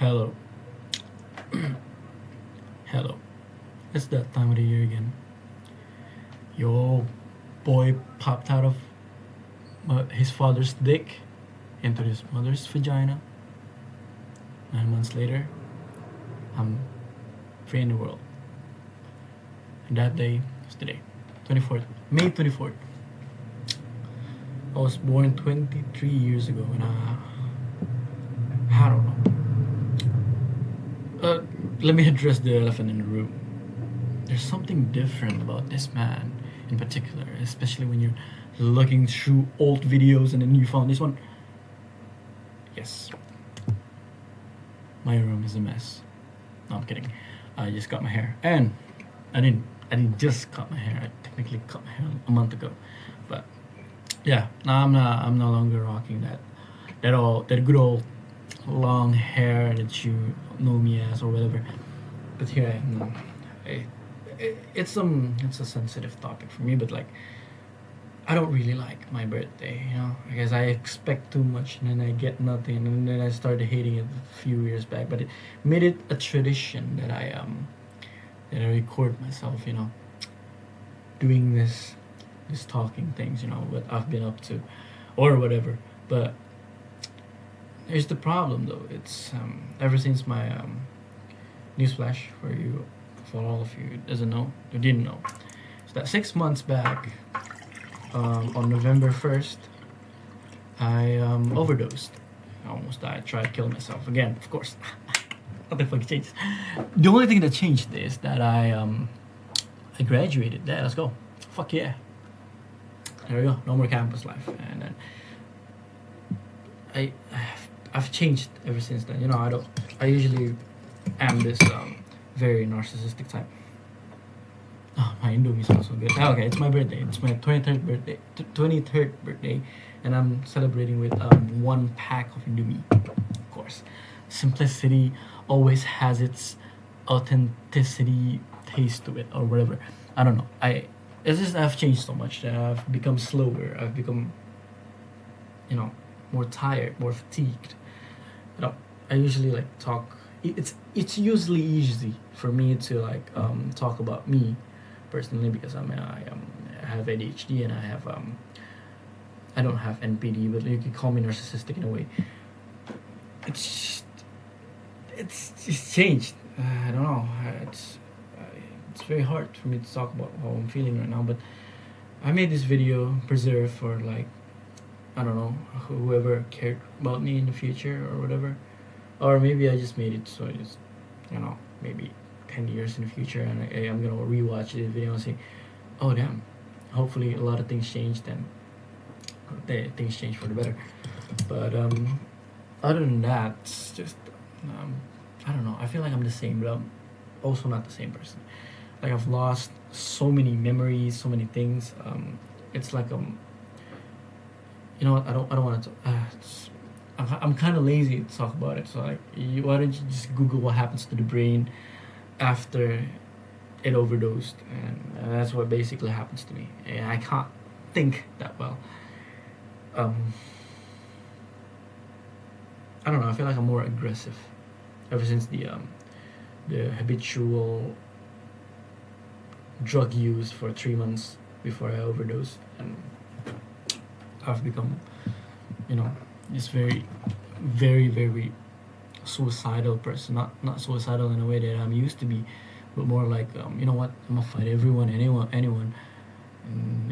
Hello. Hello. It's that time of the year again. Your boy popped out of his father's dick into his mother's vagina. 9 months later, I'm free in the world. And that day is today, 24th, May 24th. I was born 23 years ago, and I don't know. Let me address the elephant in the room. There's something different about this man in particular, especially when you're looking through old videos and then you found this one. Yes, my room is a mess. No, I'm kidding. I just cut my hair, and I didn't just cut my hair. I technically cut my hair a month ago, but yeah, now I'm no longer rocking that good old long hair that you know me as or whatever. But here I am now. It's a sensitive topic for me, but like I don't really like my birthday, because I expect too much and then I get nothing, and then I started hating it a few years back. But it made it a tradition that I record myself, doing this talking things, what I've been up to, or whatever. But here's the problem, though. It's ever since my newsflash for all of you who doesn't know, who didn't know, is that 6 months back, on November 1st, I overdosed. I almost died. Tried to kill myself again, of course. Nothing fucking changed. The only thing that changed is that I graduated. Yeah, let's go. Fuck yeah. There we go. No more campus life. And then I've changed ever since then. I usually am this very narcissistic type. Oh, my Indomie smells so good. Okay, it's my birthday. It's my 23rd birthday, and I'm celebrating with one pack of Indomie. Of course, simplicity always has its authenticity taste to it, or whatever. I don't know. It's just I've changed so much that I've become slower. I've become, more tired, more fatigued. I usually like talk. It's usually easy for me to like talk about me personally, because I have ADHD, and I don't have NPD, but you can call me narcissistic in a way. It's just changed. I don't know. It's very hard for me to talk about how I'm feeling right now. But I made this video preserved for, like, I don't know, whoever cared about me in the future or whatever, or maybe I just made it so it's, maybe 10 years in the future, and I'm gonna rewatch this video and say, oh damn, hopefully a lot of things changed, and things change for the better. But other than that, it's just I don't know. I feel like I'm the same, but I'm also not the same person. Like, I've lost so many memories, so many things. It's like you know what? I don't want to. I'm kind of lazy to talk about it. So, like, why don't you just Google what happens to the brain after it overdosed, and that's what basically happens to me. And I can't think that well. I don't know. I feel like I'm more aggressive ever since the habitual drug use for 3 months before I overdosed, and I've become, this very, very, very suicidal person. Not suicidal in a way that I'm used to be, but more like, you know what? I'm gonna fight anyone. And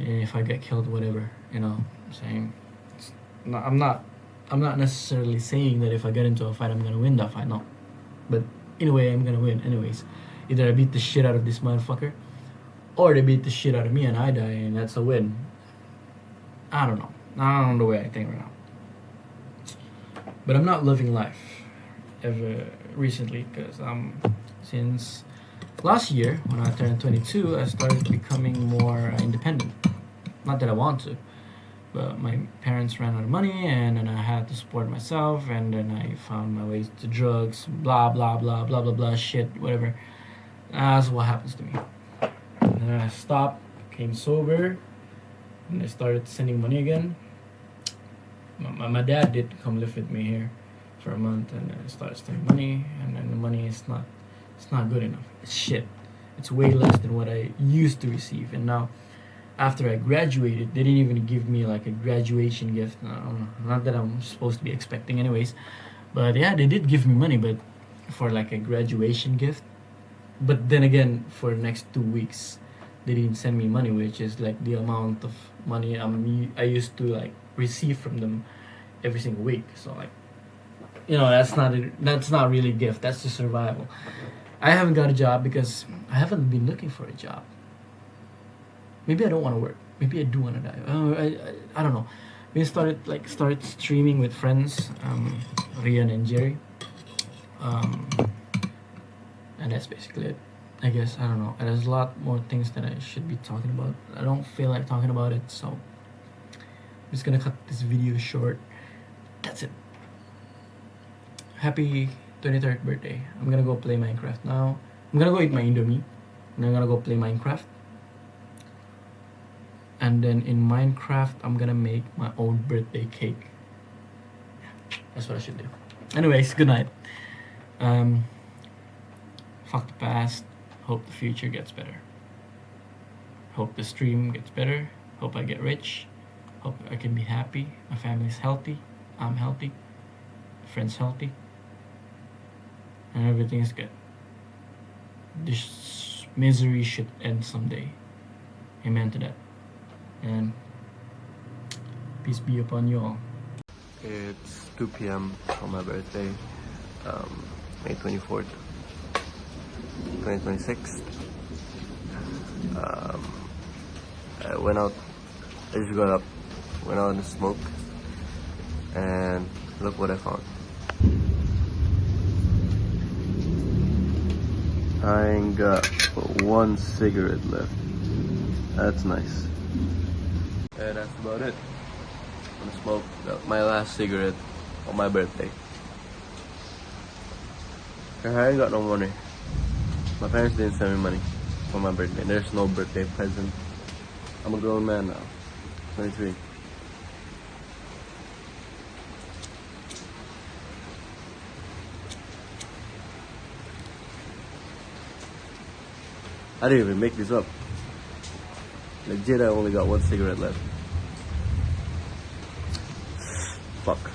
if I get killed, whatever. I'm saying. I'm not necessarily saying that if I get into a fight, I'm gonna win that fight. No, but in a way, I'm gonna win anyways. Either I beat the shit out of this motherfucker, or they beat the shit out of me and I die, and that's a win. I don't know. I don't know the way I think right now. But I'm not living life ever recently, because since last year when I turned 22, I started becoming more independent. Not that I want to, but my parents ran out of money, and then I had to support myself, and then I found my ways to drugs, blah blah blah blah blah blah shit, whatever. That's what happens to me. And then I stopped, became sober, and I started sending money again. My dad did come live with me here for a month, and then I started spending money, and then the money is not good enough. It's shit. It's way less than what I used to receive, and now after I graduated, they didn't even give me like a graduation gift. Not that I'm supposed to be expecting, anyways. But yeah, they did give me money, but for like a graduation gift. But then again, for the next 2 weeks, they didn't send me money, which is like the amount of money I used to like receive from them every single week. So like, that's not really a gift. That's just survival. I haven't got a job because I haven't been looking for a job. Maybe I don't want to work. Maybe I do want to die. I don't know. We started streaming with friends, Rian and Jerry, and that's basically it. I guess I don't know. There's a lot more things that I should be talking about. I don't feel like talking about it, so I'm just gonna cut this video short. That's it. Happy 23rd birthday. I'm gonna go play Minecraft now. I'm gonna go eat my Indomie, and I'm gonna go play Minecraft. And then in Minecraft, I'm gonna make my own birthday cake. That's what I should do. Anyways, good night. Fuck the past. Hope the future gets better. Hope the stream gets better. Hope I get rich. Hope I can be happy. My family's healthy. I'm healthy. Friends healthy. And everything is good. This misery should end someday. Amen to that. And peace be upon you all. It's 2 p.m. on my birthday, May 24th, 2026. I went out, I just got up, went out and smoked, and look what I found. I ain't got one cigarette left. That's nice. And that's about it. I'm gonna smoke my last cigarette on my birthday. I ain't got no money. My parents didn't send me money for my birthday. There's no birthday present. I'm a grown man now, 23. I didn't even make this up. Legit, I only got one cigarette left. Fuck.